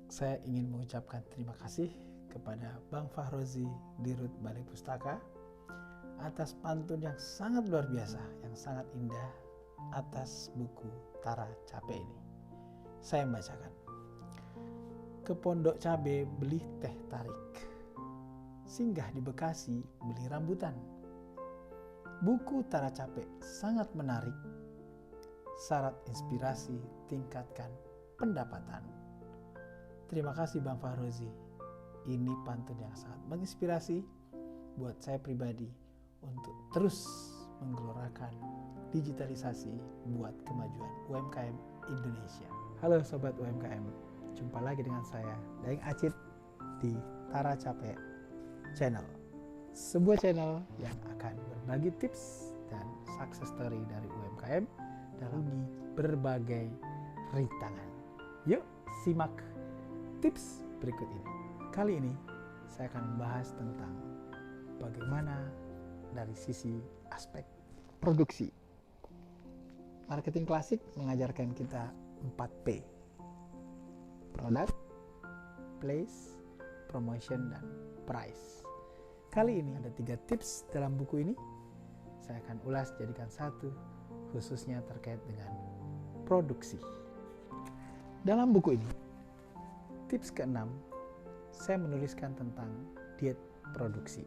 Saya ingin mengucapkan terima kasih kepada Bang Fahrozi Dirut Balai Pustaka atas pantun yang sangat luar biasa, yang sangat indah atas buku Tara Cabe ini. Saya membacakan. Ke Pondok Cabe beli teh tarik, singgah di Bekasi beli rambutan. Buku Tara Cabe sangat menarik, syarat inspirasi tingkatkan pendapatan. Terima kasih Bang Fahrozi. Ini pantun yang sangat menginspirasi buat saya pribadi untuk terus menggelorakan digitalisasi buat kemajuan UMKM Indonesia. Halo Sobat UMKM, jumpa lagi dengan saya, Daeng Acit di Tara Cabe Channel. Sebuah channel yang akan berbagi tips dan success story dari UMKM dalam berbagai rintangan. Yuk simak tips berikut ini. Kali ini saya akan membahas tentang bagaimana dari sisi aspek produksi. Marketing klasik mengajarkan kita 4P. Product, place, promotion, dan price. Kali ini ada 3 tips dalam buku ini. Saya akan ulas jadikan satu, khususnya terkait dengan produksi. Dalam buku ini, tips ke-6, saya menuliskan tentang diet produksi.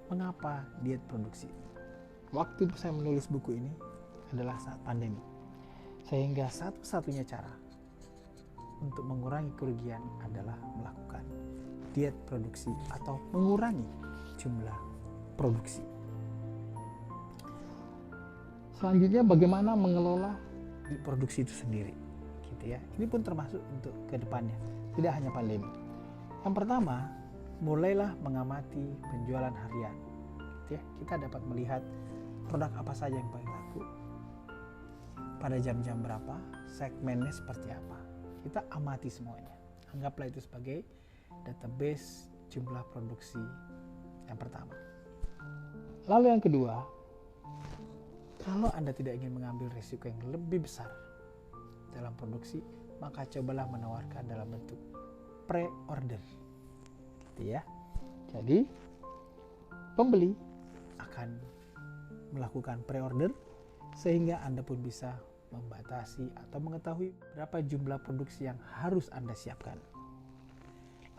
Mengapa diet produksi? Waktu saya menulis buku ini adalah saat pandemi. Sehingga satu-satunya cara untuk mengurangi kerugian adalah melakukan diet produksi atau mengurangi jumlah produksi. Selanjutnya bagaimana mengelola produksi itu sendiri. Ya. Ini pun termasuk untuk kedepannya, tidak hanya pandemi. Yang pertama, mulailah mengamati penjualan harian. Ya, kita dapat melihat produk apa saja yang paling laku, pada jam-jam berapa, segmennya seperti apa. Kita amati semuanya. Anggaplah itu sebagai database jumlah produksi yang pertama. Lalu yang kedua, kalau Anda tidak ingin mengambil risiko yang lebih besar dalam produksi, maka cobalah menawarkan dalam bentuk pre-order, gitu ya. Jadi pembeli akan melakukan pre-order sehingga Anda pun bisa membatasi atau mengetahui berapa jumlah produksi yang harus Anda siapkan.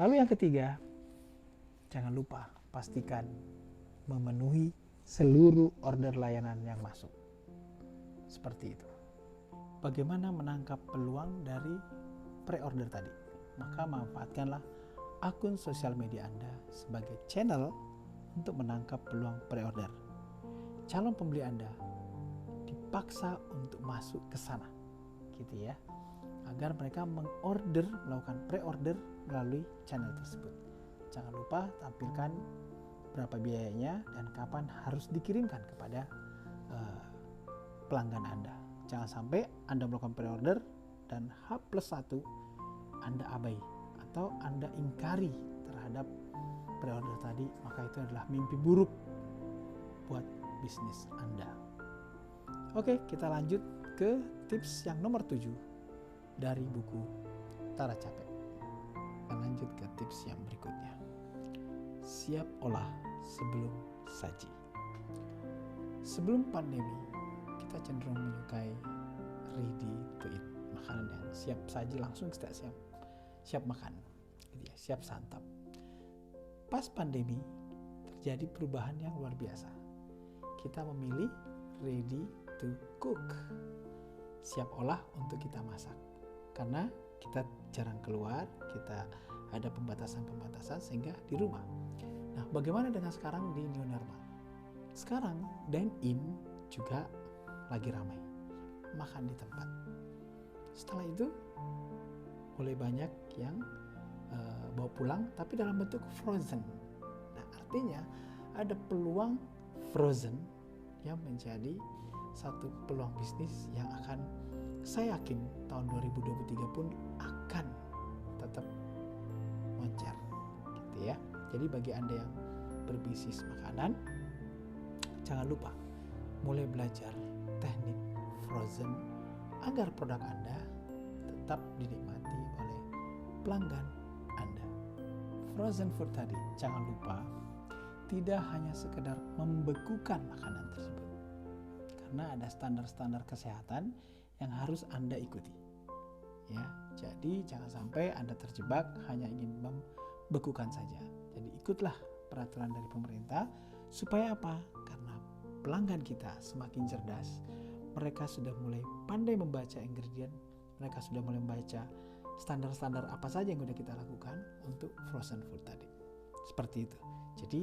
Lalu yang ketiga, jangan lupa pastikan memenuhi seluruh order layanan yang masuk. Seperti itu. Bagaimana menangkap peluang dari pre-order tadi? Maka manfaatkanlah akun sosial media Anda sebagai channel untuk menangkap peluang pre-order. Calon pembeli Anda dipaksa untuk masuk ke sana, gitu ya, agar mereka mengorder, melakukan pre-order melalui channel tersebut. Jangan lupa tampilkan berapa biayanya dan kapan harus dikirimkan kepada pelanggan Anda. Jangan sampai Anda melakukan pre-order dan H+1 Anda abai atau Anda ingkari terhadap pre-order tadi, maka itu adalah mimpi buruk buat bisnis Anda. Oke, kita lanjut ke tips yang nomor 7 dari buku Tara Cabe. Kita lanjut ke tips yang berikutnya. Siap olah sebelum saji. Sebelum pandemi, kita cenderung menyukai ready to eat, makanan yang siap saji, langsung kita siap makan, gitu ya, siap santap. Pas pandemi terjadi perubahan yang luar biasa. Kita memilih ready to cook, siap olah untuk kita masak. Karena kita jarang keluar, kita ada pembatasan sehingga di rumah. Nah, bagaimana dengan sekarang di new normal? Sekarang dine in juga lagi ramai, makan di tempat. Setelah itu mulai banyak yang bawa pulang tapi dalam bentuk frozen. Nah, artinya ada peluang frozen yang menjadi satu peluang bisnis yang akan, saya yakin tahun 2023 pun akan tetap moncer, gitu ya. Jadi bagi Anda yang berbisnis makanan, jangan lupa mulai belajar teknik frozen agar produk Anda tetap dinikmati oleh pelanggan Anda. Frozen food tadi, jangan lupa, tidak hanya sekedar membekukan makanan tersebut, karena ada standar-standar kesehatan yang harus Anda ikuti. Ya, jadi jangan sampai Anda terjebak hanya ingin membekukan saja. Jadi ikutlah peraturan dari pemerintah. Supaya apa? Karena pelanggan kita semakin cerdas. Mereka sudah mulai pandai membaca ingredient. Mereka sudah mulai membaca standar-standar apa saja yang sudah kita lakukan untuk frozen food tadi. Seperti itu. Jadi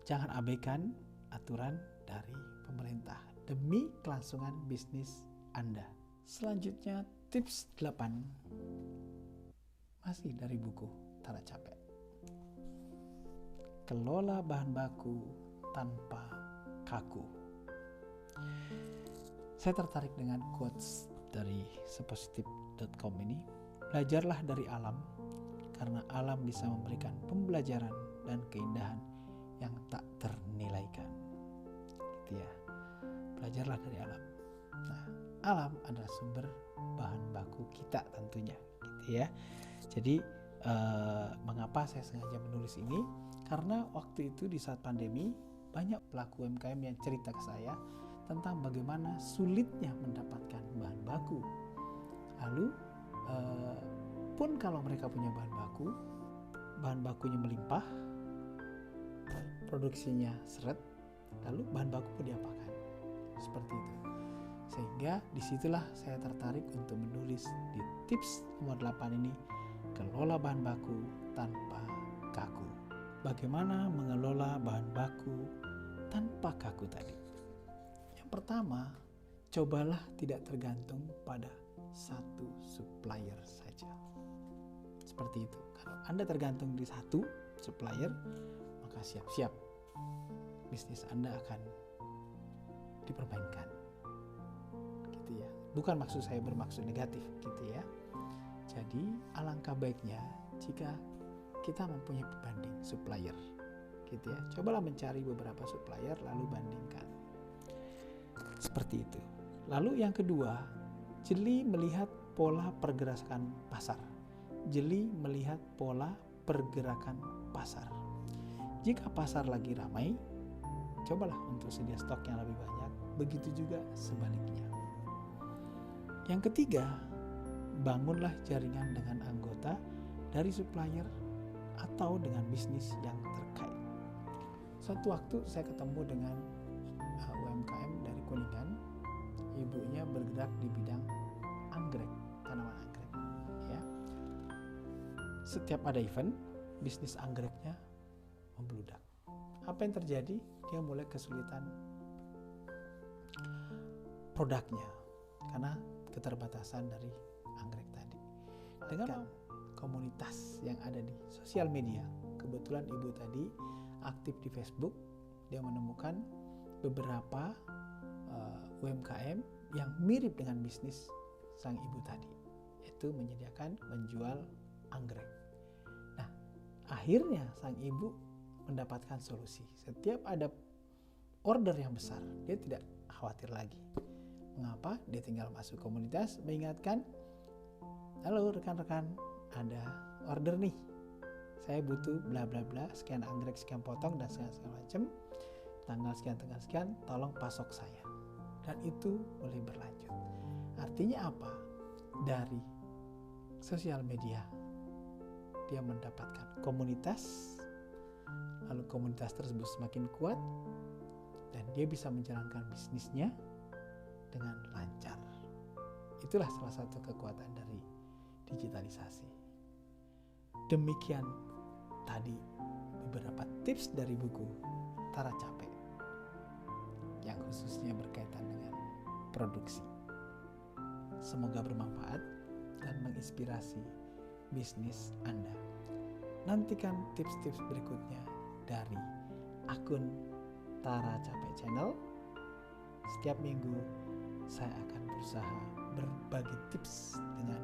jangan abaikan aturan dari pemerintah demi kelangsungan bisnis Anda. Selanjutnya tips 8 masih dari buku Tara Capek. Kelola bahan baku tanpa kaku. Saya tertarik dengan quotes dari sepositif.com ini. Belajarlah dari alam, karena alam bisa memberikan pembelajaran dan keindahan yang tak ternilaikan. Gitu ya. Belajarlah dari alam. Nah, alam adalah sumber bahan baku kita tentunya, gitu ya. Jadi mengapa saya sengaja menulis ini? Karena waktu itu di saat pandemi banyak pelaku UMKM yang cerita ke saya tentang bagaimana sulitnya mendapatkan bahan baku. Lalu pun kalau mereka punya bahan bakunya melimpah, produksinya seret, lalu bahan baku mau diapakan? Seperti itu. Sehingga disitulah saya tertarik untuk menulis di tips nomor 8 ini, kelola bahan baku tanpa kaku. Bagaimana mengelola bahan baku tanpa kaku tadi? Yang pertama, cobalah tidak tergantung pada satu supplier saja. Seperti itu. Kalau Anda tergantung di satu supplier, maka siap-siap bisnis Anda akan dipermainkan. Gitu ya. Bukan maksud saya bermaksud negatif, gitu ya. Jadi alangkah baiknya jika kita mempunyai pembanding supplier, gitu ya. Cobalah mencari beberapa supplier lalu bandingkan. Seperti itu. Lalu yang kedua, jeli melihat pola pergerakan pasar. Jeli melihat pola pergerakan pasar. Jika pasar lagi ramai, cobalah untuk sedia stok yang lebih banyak. Begitu juga sebaliknya. Yang ketiga, bangunlah jaringan dengan anggota dari supplier atau dengan bisnis yang terkait. Suatu waktu saya ketemu dengan UMKM dari Kuningan. Ibunya bergerak di bidang anggrek, tanaman anggrek. Ya. Setiap ada event, bisnis anggreknya membludak. Apa yang terjadi? Dia mulai kesulitan produknya karena keterbatasan dari anggrek tadi. Dengan komunitas yang ada di sosial media, kebetulan ibu tadi aktif di Facebook, dia menemukan beberapa UMKM yang mirip dengan bisnis sang ibu tadi, yaitu menjual anggrek. Nah, akhirnya sang ibu mendapatkan solusi. Setiap ada order yang besar, dia tidak khawatir lagi. Mengapa? Dia tinggal masuk komunitas, mengingatkan, halo rekan-rekan, ada order nih, saya butuh bla bla bla, sekian anggrek, sekian potong dan segala macam, tanggal sekian, tolong pasok saya. Dan itu mulai berlanjut. Artinya apa? Dari sosial media dia mendapatkan komunitas, lalu komunitas tersebut semakin kuat dan dia bisa menjalankan bisnisnya dengan lancar. Itulah salah satu kekuatan dari digitalisasi. Demikian tadi beberapa tips dari buku Tara Capek yang khususnya berkaitan dengan produksi. Semoga bermanfaat dan menginspirasi bisnis Anda. Nantikan tips-tips berikutnya dari akun Tara Capek Channel. Setiap minggu saya akan berusaha berbagi tips dengan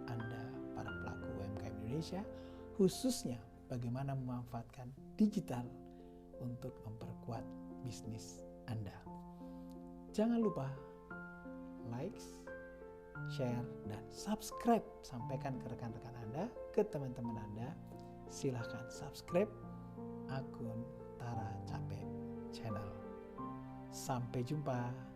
Anda para pelaku UMKM Indonesia, khususnya bagaimana memanfaatkan digital untuk memperkuat bisnis Anda. Jangan lupa likes, share, dan subscribe. Sampaikan ke rekan-rekan Anda, ke teman-teman Anda. Silahkan subscribe akun Tara Capek Channel. Sampai jumpa.